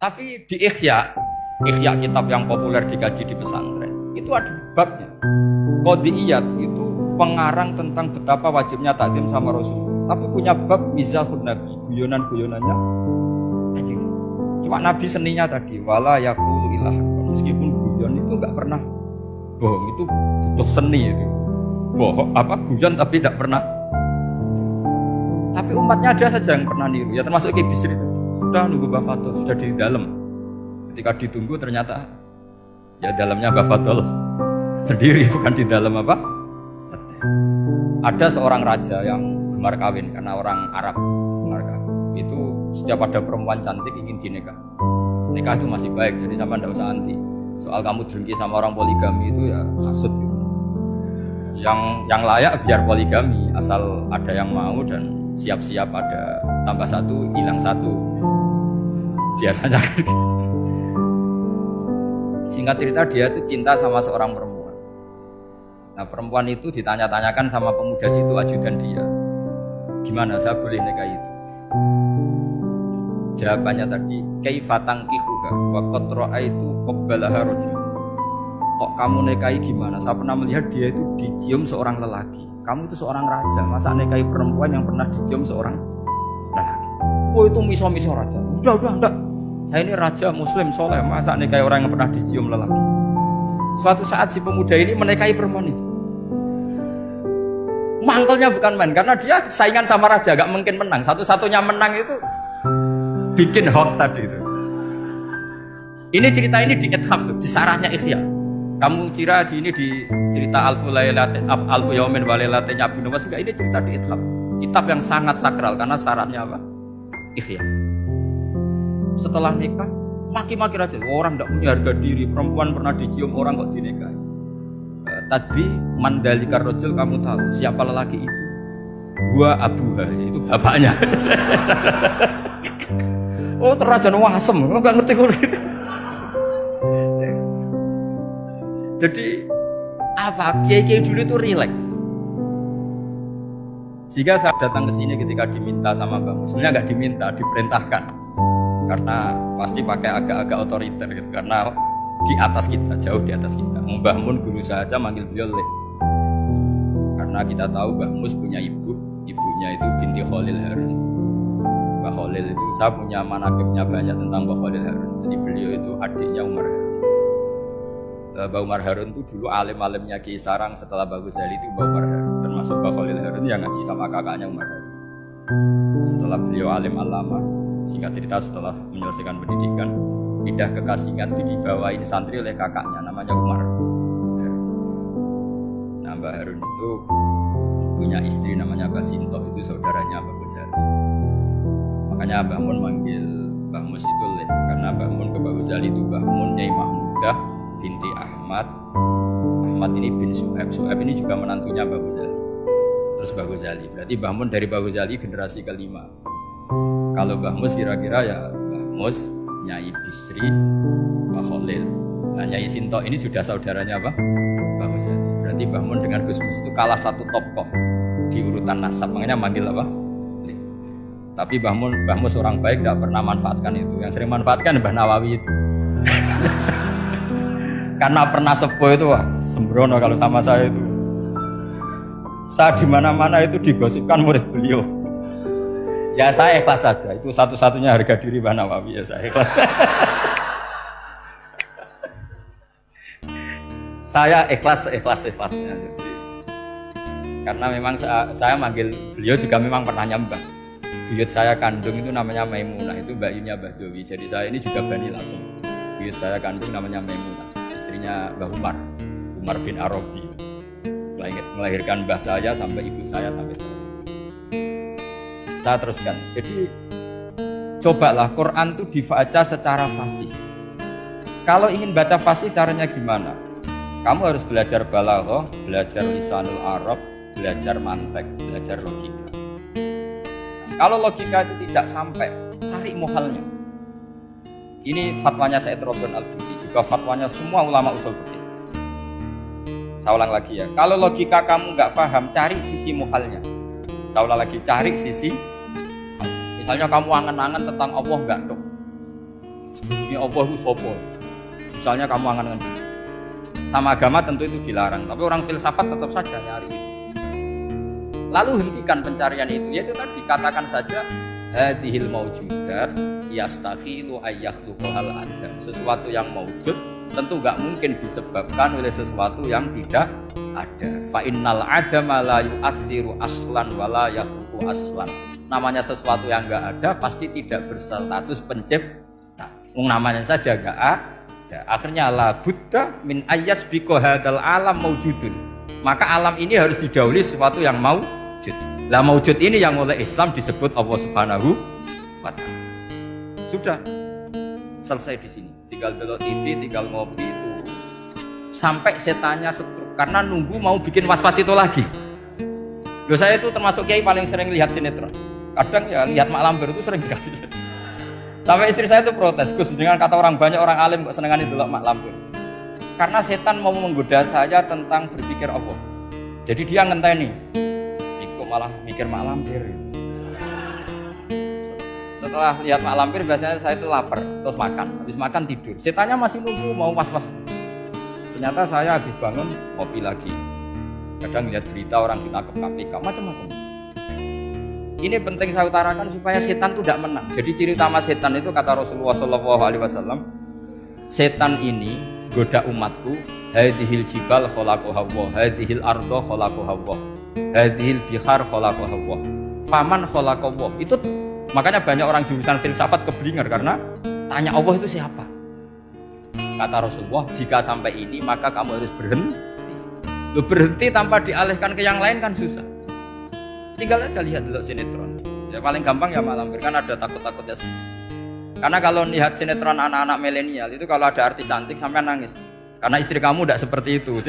Tapi di Ihya kitab yang populer dikaji di pesantren, itu ada babnya. Qadiyat itu pengarang tentang betapa wajibnya takdim sama Rasul. Tapi punya bab mizahun Nabi, guyonan-guyonannya tadi. Cuma Nabi seninya tadi, wala yaqulu ilah. Meskipun guyon itu enggak pernah bohong, itu butuh seni itu. Bohong apa guyon tapi tidak pernah. Tapi umatnya ada saja yang pernah niru, ya termasuk Ki Bisri itu. Sudah nunggu Bafatol, sudah di dalam. Ketika ditunggu ternyata ya dalamnya Bafatol sendiri, bukan di dalam apa? Ada seorang raja yang gemar kawin karena orang Arab gemar kawin. Itu setiap ada perempuan cantik ingin dinikah. Nikah itu masih baik, jadi sama ndak usah anti. Soal kamu dengki sama orang poligami itu ya hasut gitu. Yang layak biar poligami asal ada yang mau dan siap-siap ada tambah satu hilang satu. Biasanya kan gitu. Singkat cerita dia itu cinta sama seorang perempuan. Nah perempuan itu ditanya-tanyakan sama pemuda situ ajudan dia, gimana saya boleh nikah itu? Jawabannya tadi, kaifatang kihuha wa qad ra'aitu qabbalaha rajul. Kok kamu nikahi gimana? Saya pernah melihat dia itu dicium seorang lelaki. Kamu itu seorang raja, masa nikahi perempuan yang pernah dicium seorang lelaki? Oh itu miso-miso raja. Udah enggak. Saya ini raja muslim soleh, masa nikahi orang yang pernah dicium lelaki? Suatu saat si pemuda ini menikahi perempuan itu. Mangkelnya bukan main, karena dia saingan sama raja, gak mungkin menang. Satu-satunya menang itu bikin hoax tadi itu. Ini cerita ini di Ithaf, di sarahnya Ihya. Kamu kira di cerita Alfu Yaumin wa Lailatin Abdul Nawas, enggak, ini cerita di Ithaf. Kitab yang sangat sakral karena sarahnya apa? Ihya. Setelah nikah, maki-maki raja. Orang tidak punya harga diri, perempuan pernah dicium orang kok dinikahi. Tadri mandalikar rajul, kamu tahu siapa lelaki itu? Gua Abuha, itu bapaknya. Oh terrajan wasem, enggak ngerti gitu. Jadi apa? Kiai-kiai dulu itu rileks. Sehingga saya datang ke sini ketika diminta sama Mbak Mus. Sebenarnya nggak diminta, diperintahkan. Karena pasti pakai agak-agak otoriter gitu. Karena di atas kita, jauh di atas kita. Mbah Mun guru saja manggil beliau Lek. Karena kita tahu Mbah Mus punya ibunya itu binti Khalil Harun. Mbah Khalil itu, saya punya manaqibnya banyak tentang Mbah Khalil Harun. Jadi beliau itu adiknya Umar Harun. Mbah Umar Harun itu dulu alim-alimnya Ki Sarang, setelah Mbah Ghazali itu Mbah Umar Harun. Termasuk Mbah Khalil Harun yang ngaji sama kakaknya Umar Harun. Setelah beliau alim alama, singkat cerita setelah menyelesaikan pendidikan, pindah ke Kasingan, dibawain santri oleh kakaknya namanya Umar Harun. Nah Mbah Harun itu punya istri namanya Mbah Sintoh, itu saudaranya Mbah Ghazali. Makanya Mbah Mun manggil Mbah Mus itu Lek, karena Mbah Mun ke Mbah Ghazali itu Mbah Mun Nyai Mahmudah binti Ahmad. Ahmad ini bin Su'aib. Su'aib ini juga menantunya Mbah Ghazali. Terus Mbah Ghazali, berarti Mbah Mun dari Mbah Ghazali generasi kelima. Kalau Mbah Mus kira-kira ya Mbah Mus, Nyai Bisri, Mbah Khalil. Nah Nyai Sinto ini sudah saudaranya apa? Mbah Ghazali. Berarti Mbah Mun dengan Gus Mus itu kalah satu tokoh di urutan nasab, makanya manggil apa? Tapi Mbah Mus orang baik, tidak pernah manfaatkan itu. Yang sering manfaatkan Mbah Nawawi itu. Karena pernah sepuh itu, wah sembrono kalau sama saya itu. Saya di mana-mana itu digosipkan murid beliau. Ya saya ikhlas saja. Itu satu-satunya harga diri Mbah Nawawi, ya saya ikhlas. Saya ikhlasnya. Karena memang saya manggil beliau juga memang pernah nyembah. Buyut saya kandung itu namanya Maimunah, itu mbaknya Mbah Dowi. Jadi saya ini juga Bani Lasem. Buyut saya kandung namanya Maimunah, istrinya Mbah Umar bin Arabi. Melahirkan mbah saya sampai ibu saya sampai saya. Saya teruskan. Jadi cobalah Quran itu dibaca secara fasih. Kalau ingin baca fasih caranya gimana? Kamu harus belajar balaghah, belajar lisanul Arab, belajar mantek, belajar logika. Kalau logika itu tidak sampai, cari muhalnya. Ini fatwanya Said Robin Al-Buti, juga fatwanya semua ulama usul fikih. Saya ulang lagi ya, kalau logika kamu nggak paham, cari sisi muhalnya. Saya ulang lagi, cari sisi. Misalnya kamu angan-angan tentang Allah nggak dong. Sedurunge Allah itu sopo. Misalnya kamu angan-angan sama agama tentu itu dilarang, tapi orang filsafat tetap saja nyari. Lalu hentikan pencarian itu, yaitu tadi katakan saja hadhil maujudat yastakhilu ayyakhluqal adam. Sesuatu yang maujud tentu enggak mungkin disebabkan oleh sesuatu yang tidak ada. Fa innal adama la yu'athiru aslan wala yakhluqu aslan. Namanya sesuatu yang enggak ada pasti tidak berstatus pencipta. Namanya saja enggak ada. Akhirnya la budda min ayyasbiqa hadzal alam maujudun. Maka alam ini harus didahului sesuatu yang maujud. Lah maujud ini yang oleh Islam disebut Allah Subhanahu wa taala. Sudah selesai di sini. Tinggal delok TV, tinggal ngopi itu. Sampai setannya setruk karena nunggu mau bikin was-was itu lagi. Loh, saya itu termasuk kiai paling sering lihat sinetron. Kadang ya lihat Mak Lampir itu sering dikasih. Sampai istri saya itu protes, Gus, dengan kata orang banyak orang alim kok senengan itu Mak Lampir. Karena setan mau menggoda saya tentang berpikir Allah. Jadi dia ngenteni. Kok malah mikir Mak Lampir gitu. Setelah lihat Mak Lampir biasanya saya itu lapar, terus makan. Habis makan tidur. Setannya masih nunggu mau was-was. Ternyata saya habis bangun ngopi lagi. Kadang lihat berita orang ditangkap KPK macam-macam. Ini penting saya utarakan supaya setan itu tidak menang. Jadi ciri utama setan itu kata Rasulullah SAW, setan ini goda umatku, hadhil jibal khalaqaha Allah, hadhil ardo khalaqaha Allah, hadhil bihar khalaqaha Allah, faman khalaqaha Allah. Itu makanya banyak orang jurusan filsafat keblinger karena tanya Allah itu siapa. Kata Rasulullah, jika sampai ini maka kamu harus berhenti. Lu berhenti tanpa dialihkan ke yang lain kan susah. Tinggal aja lihat dulu sinetron. Ya paling gampang ya Mak Lampir, kan ada takut-takutnya sih. Karena kalau lihat sinetron anak-anak milenial itu kalau ada artis cantik sampai nangis. Karena istri kamu tidak seperti itu.